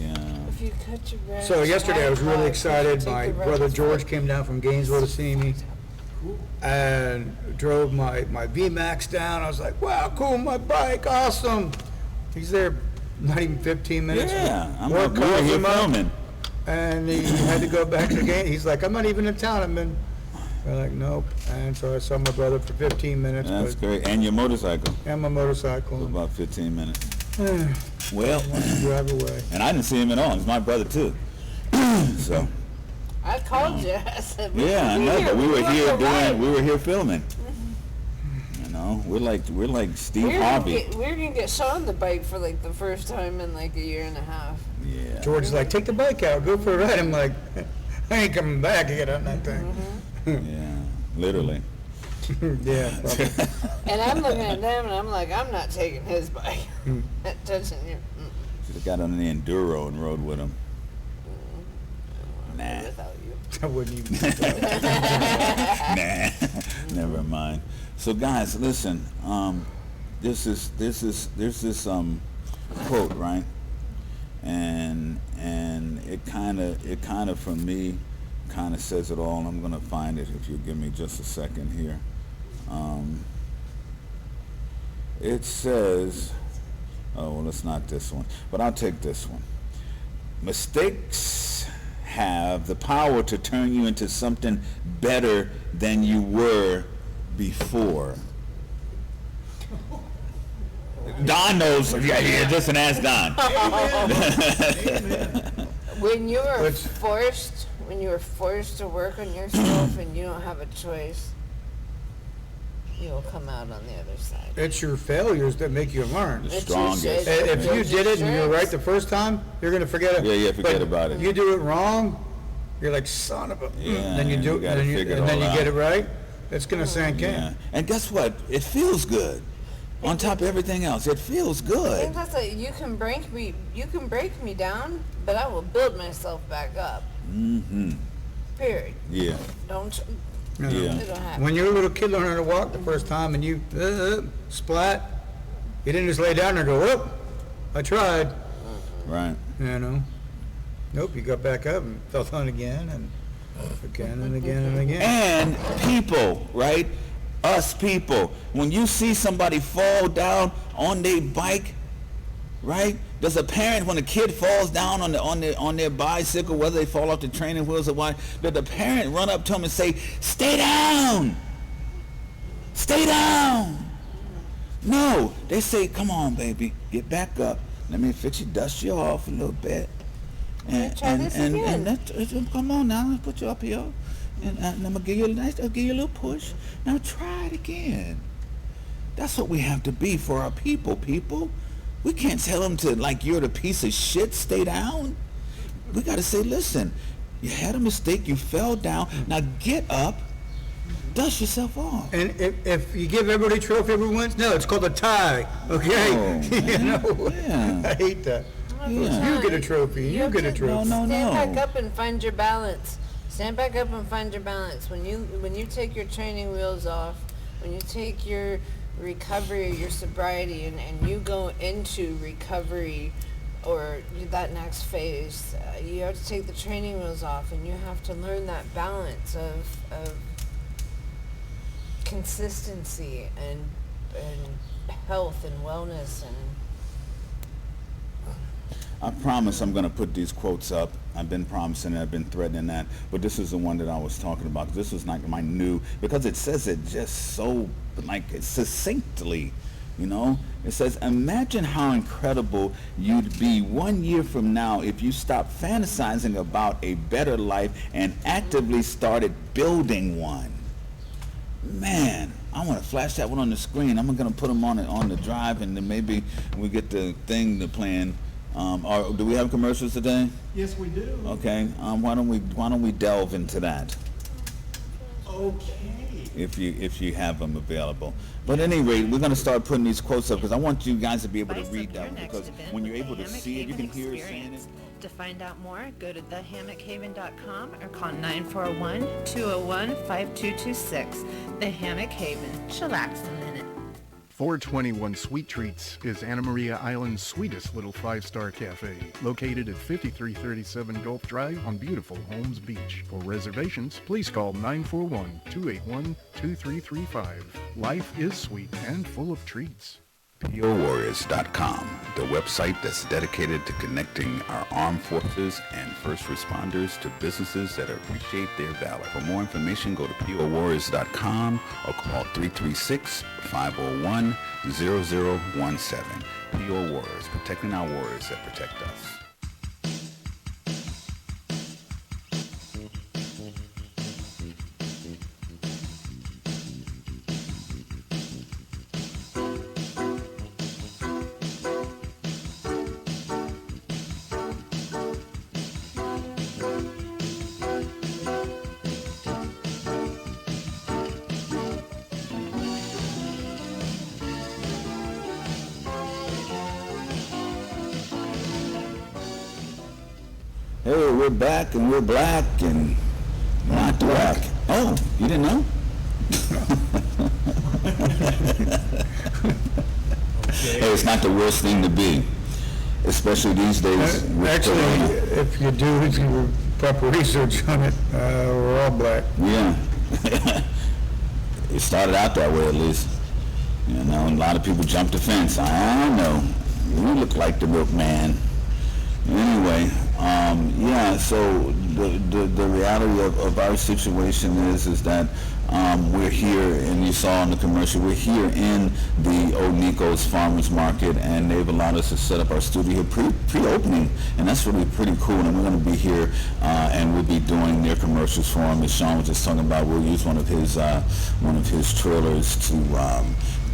Yeah. If you cut your rabbit. So yesterday I was really excited. Take My the brother rabbit's George foot. came down from Gainesville to see me and drove my VMAX down. I was like, wow, cool, my bike, awesome. He's there not even 15 minutes. Yeah, I'm Work like, we were calls here him up, filming. and he had to go back to Gainesville. He's like, I'm not even in town. We're like, nope. And so I saw my brother for 15 minutes. That's but, great. And your motorcycle and my for motorcycle. about 15 minutes. Well, Drive away. and I didn't see him at all. He's my brother too. So I called you. I said, yeah, I "We'll be know, here. but we were want here the ride." we were here filming. You know, we're like Steve Harvey. We're gonna get Sean on the bike for like the first time in like a year and a half. Yeah. George is like, take the bike out, go for a ride. I'm like, I ain't coming back to get on that thing. Yeah. Literally. Yeah, probably. And I'm looking at them and I'm like, I'm not taking his bike. Not touching you. Should have got on the Enduro and rode with him. Nah. Without you. I wouldn't even. Nah. Never mind. So guys, listen. There's this quote, right? And it kind of for me kind of says it all. I'm gonna find it if you give me just a second here. It says, oh well, it's not this one, but I'll take this one. Mistakes have the power to turn you into something better than you were before. Don knows. Yeah, listen, ask Don. When you are Which- forced to work on yourself and you don't have a choice, you'll come out on the other side. It's your failures that make you learn. The It's strongest. your shit. If you did it and you're right the first time, you're gonna forget it. Yeah, forget But about it. You do it wrong, you're like, son of a. Yeah, Then you do you it, gotta and then figure it and then all you get out. it right. It's gonna sink Yeah. in. And guess what? It feels good. On top of everything else, it feels I good. think that's like you can break me down, but I will build myself back up. Mm-hmm. Period. Yeah. Don't. You know? Yeah. It don't happen. When you're a little kid learning to walk the first time and you splat, you didn't just lay down there and go, whoop, I tried. Right. You know? Nope, you got back up and fell down again and again and again and again. And people, right? Us people. When you see somebody fall down on their bike, right? Does a parent, when a kid falls down on their bicycle, whether they fall off the training wheels or what, does the parent run up to them and say, "Stay down, stay down"? No, they say, "Come on, baby, get back up. Let me fix you, dust you off a little bit, and try this again." come on now, let's put you up here, and I'm gonna give you I'll give you a little push. Now try it again." That's what we have to be for our people. We can't tell them to, like, you're the piece of shit, stay down. We got to say, listen, you had a mistake, you fell down, now get up, dust yourself off. And if you give everybody a trophy every once, no, it's called a tie, okay? Oh, You know? yeah. I hate that. Yeah. You get a trophy, you get a have to trophy. No, Stand back no. up and find your balance. Stand back up and find your balance. When you take your training wheels off, when you take your recovery, your sobriety, and you go into recovery or that next phase, you have to take the training wheels off, and you have to learn that balance of consistency and health and wellness and I promise I'm going to put these quotes up. I've been promising it, I've been threatening that, but this is the one that I was talking about. This was like my new, because it says it just so like succinctly, you know. It says, imagine how incredible you'd be 1 year from now if you stopped fantasizing about a better life and actively started building one. Man, I want to flash that one on the screen. I'm going to put them on the drive, and then maybe we get the thing to playing. Or do we have commercials today? Yes, we do. Okay. Why don't we delve into that Okay. if you have them available? But at any rate, we're going to start putting these quotes up because I want you guys to be able to Spice read up your that, next because event when you're with able the to Hammock see it, you can Haven hear it saying it. Experience. To find out more, go to thehammockhaven.com or call 941-201-5226. The Hammock Haven. Chillax a minute. 421 Sweet Treats is Anna Maria Island's sweetest little five-star cafe, located at 5337 Gulf Drive on beautiful Holmes Beach. For reservations, please call 941-281-2335. Life is sweet and full of treats. POWarriors.com, the website that's dedicated to connecting our armed forces and first responders to businesses that appreciate their valor. For more information, go to POWarriors.com or call 336-501-0017. PO Warriors, protecting our warriors that protect us. Hey, we're back and we're black and not black. Oh, you didn't know? Hey, it's not the worst thing to be, especially these days. with Actually, Corona. if you do your proper research on it, we're all black. Yeah. It started out that way, at least. You know, a lot of people jumped the fence. I don't know. You look like the milkman. Anyway, yeah, so the reality of our situation is that we're here, and you saw in the commercial, we're here in the Old Nico's Farmers Market, and they've allowed us to set up our studio pre-opening, and that's really pretty cool. And we're going to be here, and we'll be doing their commercials for them. As Sean was just talking about, we'll use one of his trailers to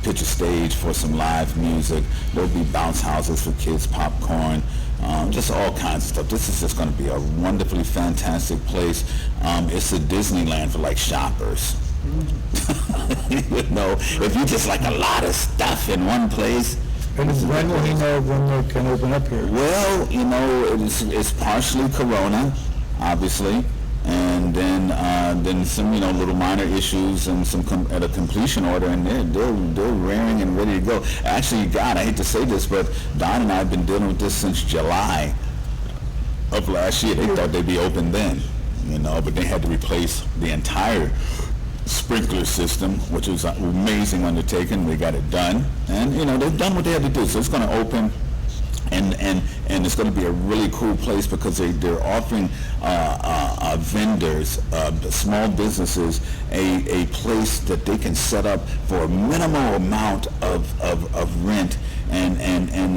pitch a stage for some live music. There'll be bounce houses for kids, popcorn, just all kinds of stuff. This is just going to be a wonderfully fantastic place. It's a Disneyland for like shoppers. You know, if you just like a lot of stuff in one place. And when will he know when they can open up here? Well, you know, it's partially Corona, obviously, and then some, you know, little minor issues and some at a completion order, and they're raring and ready to go. Actually, God, I hate to say this, but Don and I have been dealing with this since July of last year. They thought they'd be open then, you know, but they had to replace the entire sprinkler system, which was an amazing undertaking. They got it done, and you know, they've done what they had to do. So it's going to open. And it's going to be a really cool place because they're offering vendors, small businesses, a place that they can set up for a minimal amount of rent. And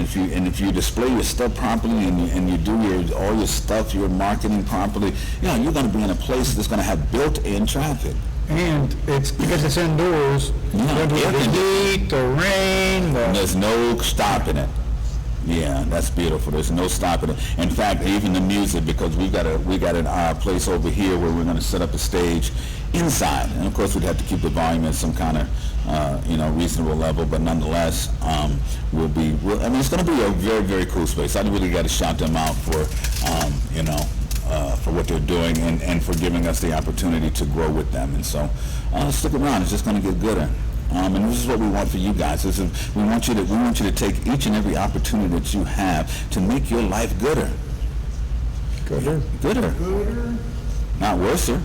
if you display your stuff properly and you do all your stuff, your marketing properly, you know, you're going to be in a place that's going to have built-in traffic. And it's because it's indoors. Yeah, The heat, the rain, There's no stopping it. Yeah, that's beautiful. There's no stopping it. In fact, even the music, because we got a place over here where we're going to set up a stage inside, and of course we'd have to keep the volume at some kind of reasonable level, but nonetheless, I mean, it's going to be a very, very cool space. I really got to shout them out for for what they're doing and for giving us the opportunity to grow with them. And so stick around. It's just going to get gooder. And this is what we want for you guys. We want you to take each and every opportunity that you have to make your life gooder. Gooder? Gooder. Not worser.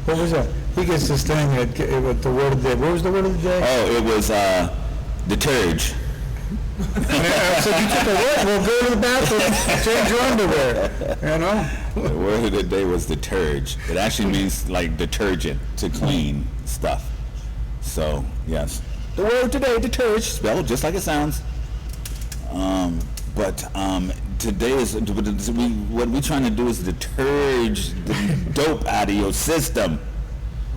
What was that? He gets this thing with the word of the day. What was the word of the day? Oh, it was deterge. I said, you took a what? Well, go to the bathroom, change your underwear, you know? The word of the day was deterge. It actually means like detergent, to clean stuff. So, yes. The word today, deterge, spelled just like it sounds. But today is, what we're trying to do is deterge the dope out of your system.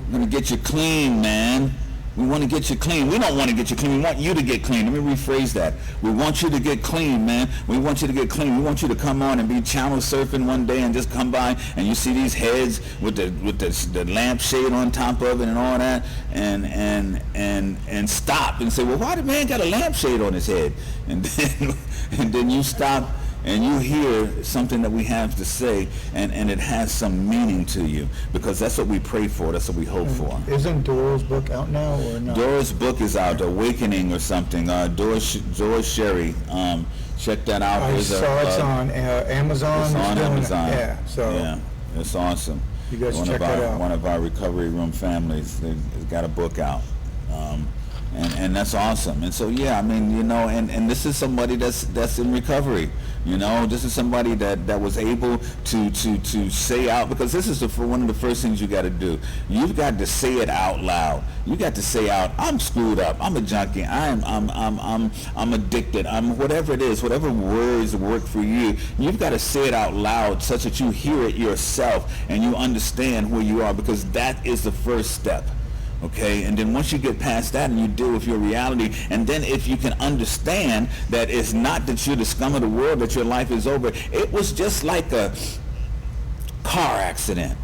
We're going to get you clean, man. We want to get you clean. We don't want to get you clean. We want you to get clean. Let me rephrase that. We want you to get clean, man. We want you to get clean. We want you to come on and be channel surfing one day and just come by and you see these heads with the lampshade on top of it and all that, and stop and say, well, why the man got a lampshade on his head? And then you stop and you hear something that we have to say, and it has some meaning to you, because that's what we pray for, that's what we hope for. Isn't Dora's book out now or not? Dora's book is out, Awakening or something. Doris Sherry, check that out. I saw it's on Amazon. It's on Amazon. Yeah, so yeah, it's awesome. You guys check that out. One of our recovery room families, they got a book out. And that's awesome. And so, yeah, I mean, you know, and this is somebody that's in recovery. You know, this is somebody that was able to say out, because this is one of the first things you got to do. You've got to say it out loud. You got to say out, I'm screwed up, I'm a junkie, I'm addicted, I'm whatever it is, whatever words work for you. You've got to say it out loud such that you hear it yourself and you understand where you are, because that is the first step. Okay, and then once you get past that and you deal with your reality, and then if you can understand that it's not that you're the scum of the world, that your life is over, it was just like a car accident.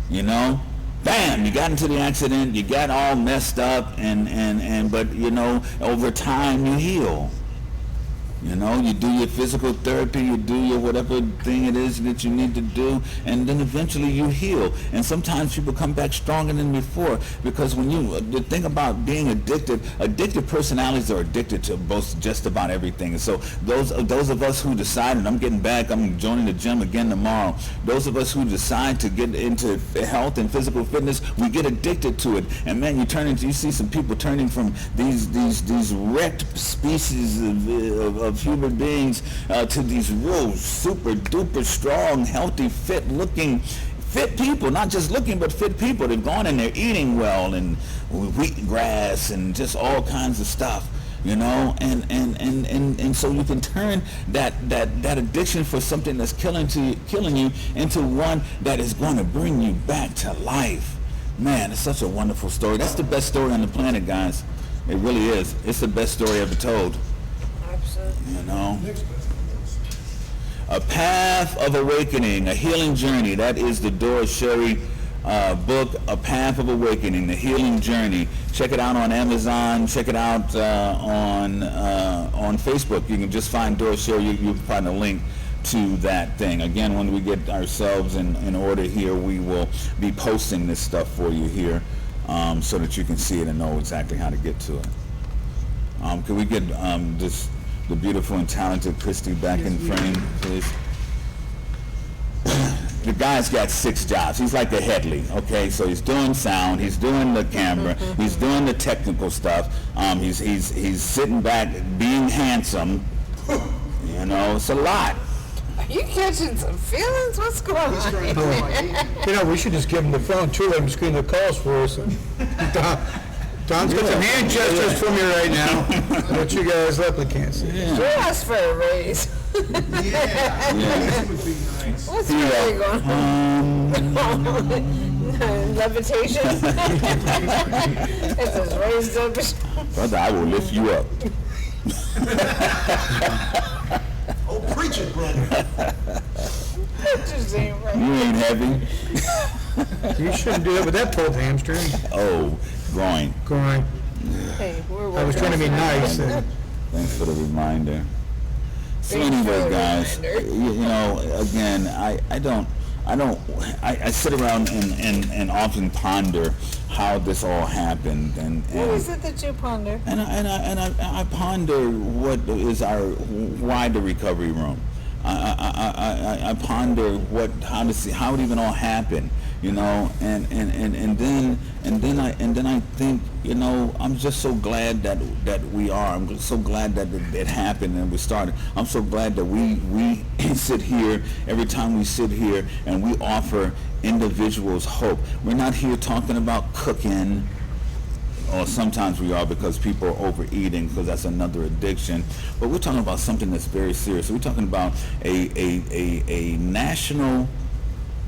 You know? Bam, you got into the accident, you got all messed up, but you know, over time you heal. You know, you do your physical therapy, you do your whatever thing it is that you need to do, and then eventually you heal. And sometimes people come back stronger than before, because when the thing about being addicted personalities are addicted to just about everything. And so those of us who decide, and I'm getting back, I'm joining the gym again tomorrow, those of us who decide to get into health and physical fitness, we get addicted to it. And man, you see some people turning from these wrecked species of human beings to these real super duper strong, healthy, fit people, not just looking, but fit people. They've gone and they're eating well and wheat grass and just all kinds of stuff, you know, and so you can turn that addiction for something that's killing you into one that is going to bring you back to life. Man, it's such a wonderful story. That's the best story on the planet, guys. It really is. It's the best story ever told. You know, A Path of Awakening, A Healing Journey. That is the Doris Sherry book, A Path of Awakening, The Healing Journey. Check it out on Amazon. Check it out on Facebook. You can just find Doris Sherry. You'll find a link to that thing. Again, when we get ourselves in order here, we will be posting this stuff for you here so that you can see it and know exactly how to get to it. Can we get the beautiful and talented Christy back in frame, please? The guy's got 6 jobs. He's like a Headley, okay? So he's doing sound, he's doing the camera, he's doing the technical stuff. He's sitting back, being handsome. You know, it's a lot. Are you catching some feelings? What's going on? You know, we should just give him the phone too, let him screen the calls for us. Don's got some hand gestures from you right now, that you guys luckily can't see. You asked for a raise. That would be nice. What's really going on? Levitation? It's as raised up. Brother, I will lift you up. Oh, preach it, brother. That just ain't right. You ain't heavy. You shouldn't do it with that pulled hamstring. Oh, groin. Groin. Hey, we're I was trying to be nice. Thanks for the reminder. So Thanks for anyway, the guys, reminder. you know, again, I sit around and often ponder how this all happened, What is it that you ponder? and I ponder why the recovery room. I ponder how it even all happened. you know, and then I think, you know, I'm just so glad that we are. I'm so glad that it happened and we started. I'm so glad that we sit here every time we sit here and we offer individuals hope. We're not here talking about cooking, or sometimes we are because people are overeating, because that's another addiction. But we're talking about something that's very serious. We're talking about a national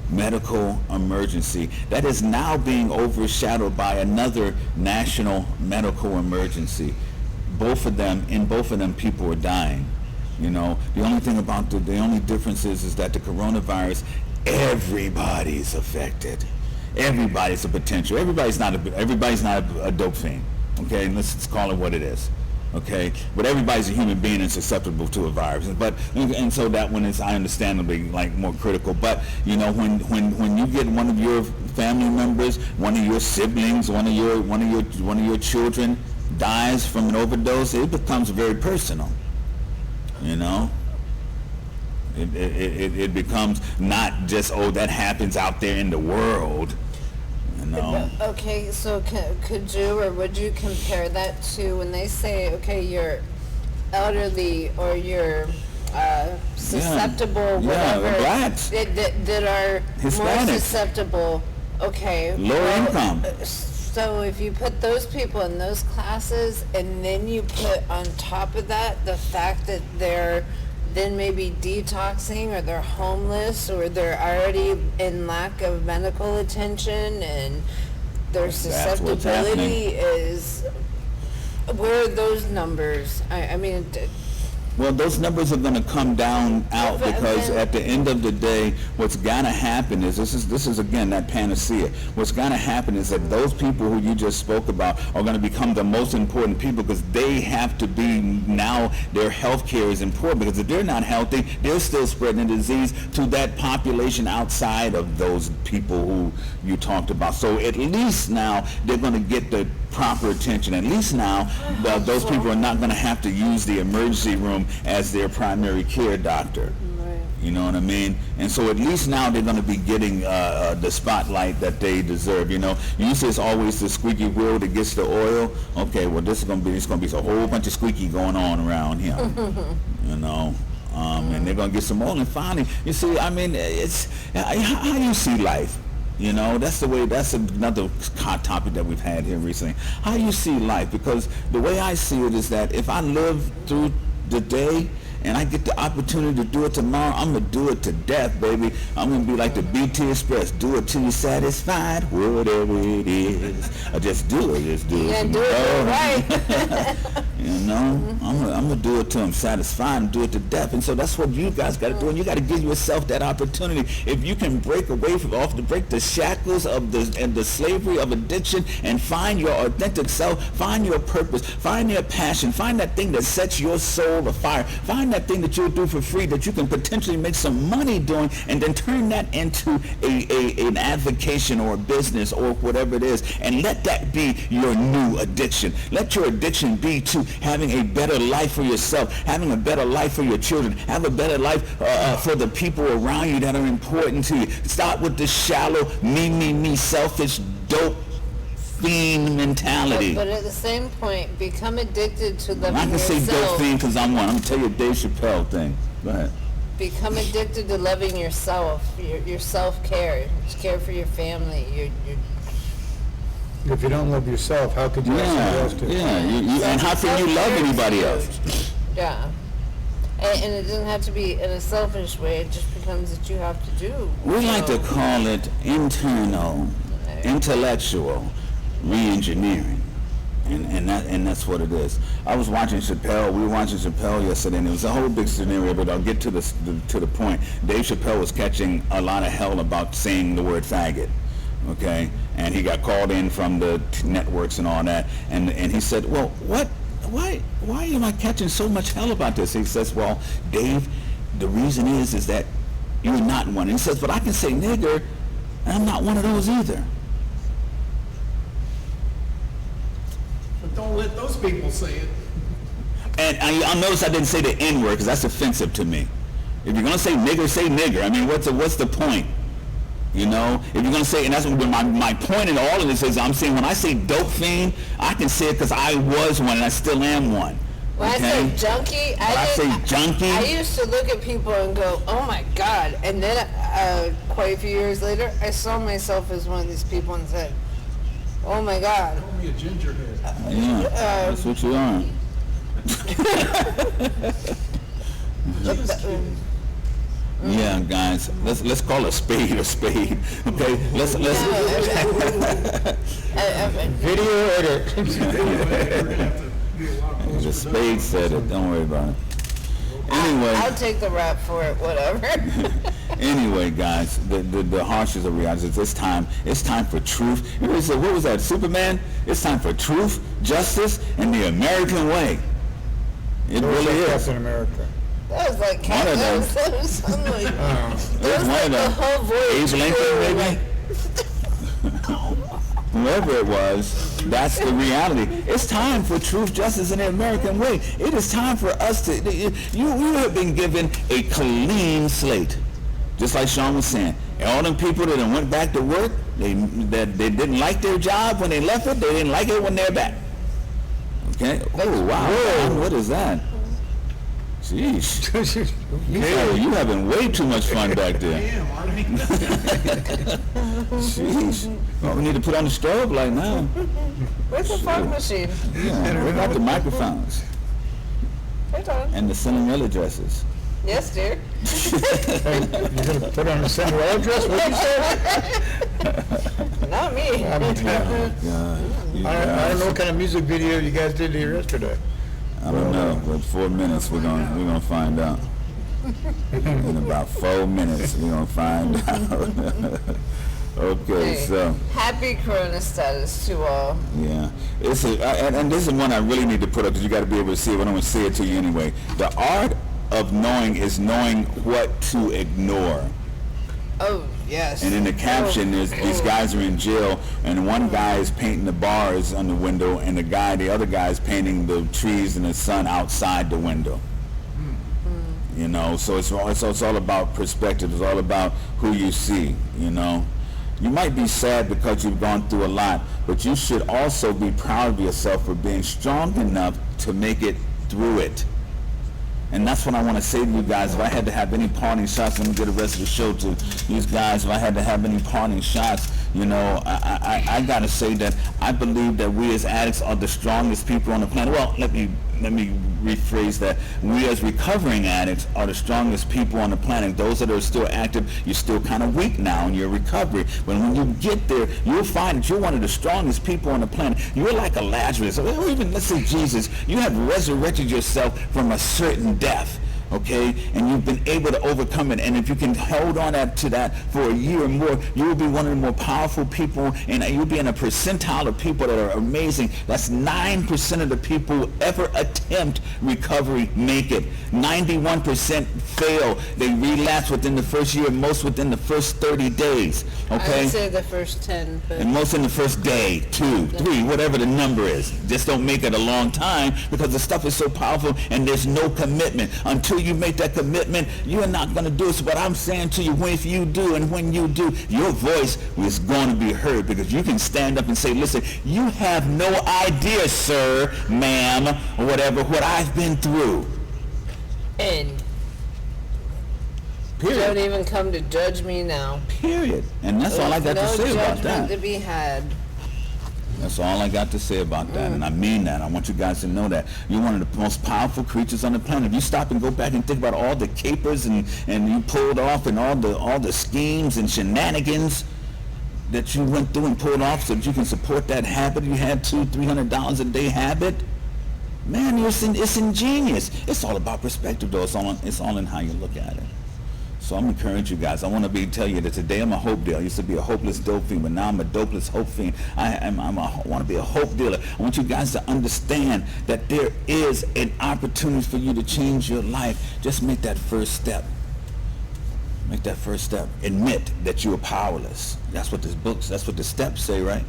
medical emergency that is now being overshadowed by another national medical emergency. Both of them people are dying. You know, the only difference is that the coronavirus, everybody's affected. Everybody's a potential. Everybody's not a dope fiend. Okay, let's just call it what it is. Okay, but everybody's a human being and susceptible to a virus. But and so that one is, I understandably, like, more critical. But you know, when you get one of your family members, one of your siblings, one of your children dies from an overdose, it becomes very personal. You know. It becomes not just, oh, that happens out there in the world, you know. Okay, so could you or would you compare that to when they say, okay, you're elderly or you're susceptible, whatever, blacks, that are Hispanics, more susceptible, okay. Lower income. So if you put those people in those classes and then you put on top of that the fact that they're then maybe detoxing, or they're homeless, or they're already in lack of medical attention, and their susceptibility is, where are those numbers? I mean, well, those numbers are going to come down out, because at the end of the day, what's going to happen is, this is again that panacea. What's going to happen is that those people who you just spoke about are going to become the most important people, because they have to be, now their health care is important, because if they're not healthy, they're still spreading the disease to that population outside of those people who you talked about. So at least now they're going to get the proper attention. At least now those people are not going to have to use the emergency room as their primary care doctor. Right. You know what I mean? And so at least now they're going to be getting the spotlight that they deserve. You know, usually it's always the squeaky wheel that gets the oil. Okay, well, it's going to be a whole bunch of squeaky going on around here. You know. And they're going to get some oil, and finally, you see, I mean, it's how you see life. You know, that's another hot topic that we've had here recently. How you see life, because the way I see it is that if I live through the day and I get the opportunity to do it tomorrow, I'm going to do it to death, baby. I'm going to be like the BT Express. Do it till you're satisfied, whatever it is. I just do it. Just do it. Yeah, do it right. You know, I'm going to do it till I'm satisfied and do it to death. And so that's what you guys got to do. And you got to give yourself that opportunity. If you can break away break the shackles of the slavery of addiction and find your authentic self, find your purpose, find your passion, find that thing that sets your soul afire, find that thing that you'll do for free that you can potentially make some money doing, and then turn that into an avocation or a business or whatever it is, and let that be your new addiction. Let your addiction be to having a better life for yourself, having a better life for your children, have a better life for the people around you that are important to you. Stop with this shallow, me, selfish, dope fiend mentality. But at the same point, become addicted to loving I can yourself. say dope fiend because I'm one. I'm going to tell you a Dave Chappelle thing. Go ahead. Become addicted to loving yourself, your self-care, care for your family, If you don't love yourself, how could you ask somebody else to? Yeah, and how can you love anybody else? Yeah. And it doesn't have to be in a selfish way. It just becomes that you have to do. We like to call it internal, intellectual re-engineering. And that's what it is. I was watching Chappelle. We were watching Chappelle yesterday, and it was a whole big scenario. But I'll get to the point. Dave Chappelle was catching a lot of hell about saying the word faggot. Okay, and he got called in from the networks and all that. And he said, "Well, why am I catching so much hell about this?" He says, "Well, Dave, the reason is that you're not one." And he says, "But I can say nigger, and I'm not one of those either." But don't let those people say it. And I'll notice I didn't say the N-word because that's offensive to me. If you're going to say nigger, say nigger. I mean, what's the point? You know, if you're gonna say, and that's what my point in all of this is, I'm saying when I say dope fiend, I can say it because I was one and I still am one. When I say junkie, I used to look at people and go, oh my God. And then quite a few years later, I saw myself as one of these people and said, oh my God. Call me a gingerhead. Yeah, that's what you are. Yeah, guys, let's call a spade. Okay, let's Video edit. The spade said it. Don't worry about it. Anyway, I'll take the rap for it, whatever. anyway, guys, the harshest of realities is it's time for truth. You know, what was that, Superman? It's time for truth, justice, and the American way. It really is. Captain America. That was like One of them. that was something like, There's one of the them. whole voice. Abe Lincoln, maybe? Whoever it was, that's the reality. It's time for truth, justice, and the American way. It is time for us to, you have been given a clean slate. Just like Sean was saying. And all them people that went back to work, they didn't like their job when they left it, they didn't like it when they're back. Okay? Oh, wow. Whoa. What is that? Jeez. You having way too much fun back there. Damn, aren't we? Jeez. Well, we need to put on the strobe light now. Where's the fog machine? Yeah, we got the microphones Right on. and the Cinderella dresses. Yes, dear. You're gonna put on a Cinderella dress? What'd you say? Not me. God, I don't know what kind of music video you guys did here yesterday. I don't know, but 4 minutes we're gonna find out. In about 4 minutes we're gonna find out. Okay, Hey, so happy Corona status to all. yeah, and this is one I really need to put up because you got to be able to see it. But I'm gonna say it to you anyway. The art of knowing is knowing what to ignore. Oh, yes. And in the caption, there's these guys are in jail, and one guy is painting the bars on the window, and the other guy is painting the trees and the sun outside the window. You know, so it's all about perspective. It's all about who you see. You know, you might be sad because you've gone through a lot, but you should also be proud of yourself for being strong enough to make it through it. And that's what I want to say to you guys. If I had to have any parting shots, let me get the rest of the show to these guys. If I had to have any parting shots, you know, I got to say that I believe that we as addicts are the strongest people on the planet. Well, let me rephrase that. We as recovering addicts are the strongest people on the planet. Those that are still active, you're still kind of weak now in your recovery. But when you get there, you'll find that you're one of the strongest people on the planet. You're like a Lazarus, or even, let's say, Jesus. You have resurrected yourself from a certain death. Okay, and you've been able to overcome it, and if you can hold on to that for a year or more, you will be one of the more powerful people, and you'll be in a percentile of people that are amazing. That's 9% of the people who ever attempt recovery make it. 91% fail. They relapse within the first year, most within the first 30 days. Okay, I would say the first 10, but and most in the first day, 2, 3, whatever the number is. Just don't make it a long time because the stuff is so powerful and there's no commitment. Until you make that commitment, you're not going to do it. So what I'm saying to you, if you do and when you do, your voice is going to be heard because you can stand up and say, listen, you have no idea, sir, ma'am, or whatever, what I've been through. and Period. don't even come to judge me now. Period. And that's all I got to say about No that. judgment to be had. That's all I got to say about that, and I mean that. I want you guys to know that. You're one of the most powerful creatures on the planet. If you stop and go back and think about all the capers and you pulled off and all the schemes and shenanigans that you went through and pulled off so that you can support that habit you had, $200-300 a day habit, man, it's ingenious. It's all about perspective, though. It's all in how you look at it. So I'm encouraging you guys. I want to tell you that today I'm a hope dealer. I used to be a hopeless dope fiend, but now I'm a dopeless hope fiend. I want to be a hope dealer. I want you guys to understand that there is an opportunity for you to change your life. Just make that first step. Make that first step. Admit that you are powerless. That's what that's what the steps say, right?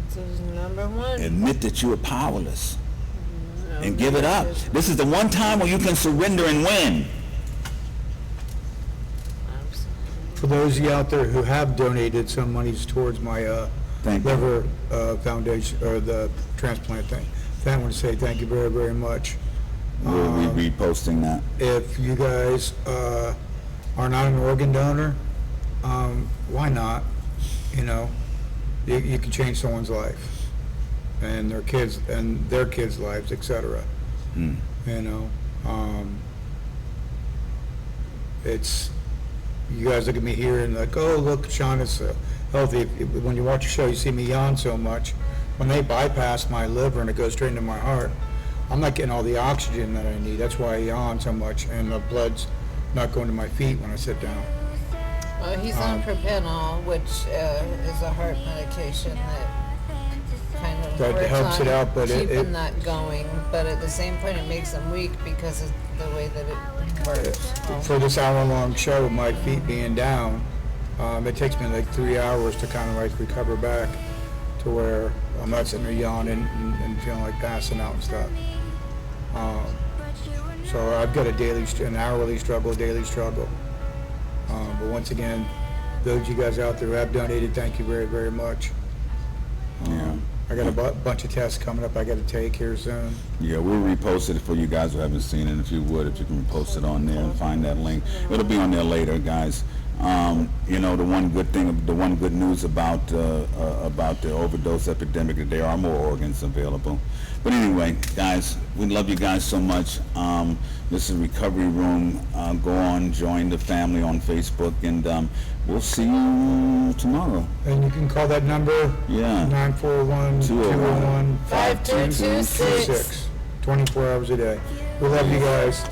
This is number one. Admit that you are powerless. And give it up. This is the one time where you can surrender and win. for those of you out there who have donated some monies towards my Thank you. liver foundation, or the transplant thing, I want to say thank you very, very much. We'll be reposting that. If you guys are not an organ donor, why not? You know, you can change someone's life and their kids' lives, etc. Mm. You know, it's, you guys look at me here and like, oh, look, Sean is healthy. When you watch a show, you see me yawn so much. When they bypass my liver and it goes straight into my heart, I'm not getting all the oxygen that I need. That's why I yawn so much, and the blood's not going to my feet when I sit down. Well, he's on propanol, which is a heart medication that kind of That works helps on it out, but keeping that going. But at the same point, it makes him weak because of the way that it works. For this hour-long show with my feet being down, it takes me like 3 hours to kind of like recover back to where I'm not sitting there yawning and feeling like passing out and stuff. So I've got an hourly struggle, a daily struggle. But once again, those of you guys out there who have donated, thank you very, very much. Yeah. I got a bunch of tests coming up I got to take here soon. Yeah, we'll repost it for you guys who haven't seen it. If you can post it on there and find that link. It'll be on there later, guys. You know, the one good news about the overdose epidemic, that there are more organs available. But anyway, guys, we love you guys so much. This is Recovery Room. Go on, join the family on Facebook, and we'll see you tomorrow. And you can call that number, Yeah. 941-201-5226, 24 hours a day. We love you guys.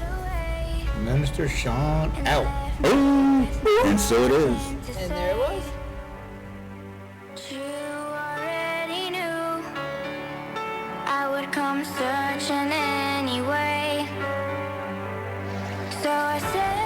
Minister Sean out. And so it is. And there it was. You already knew I would come searching anyway. So I said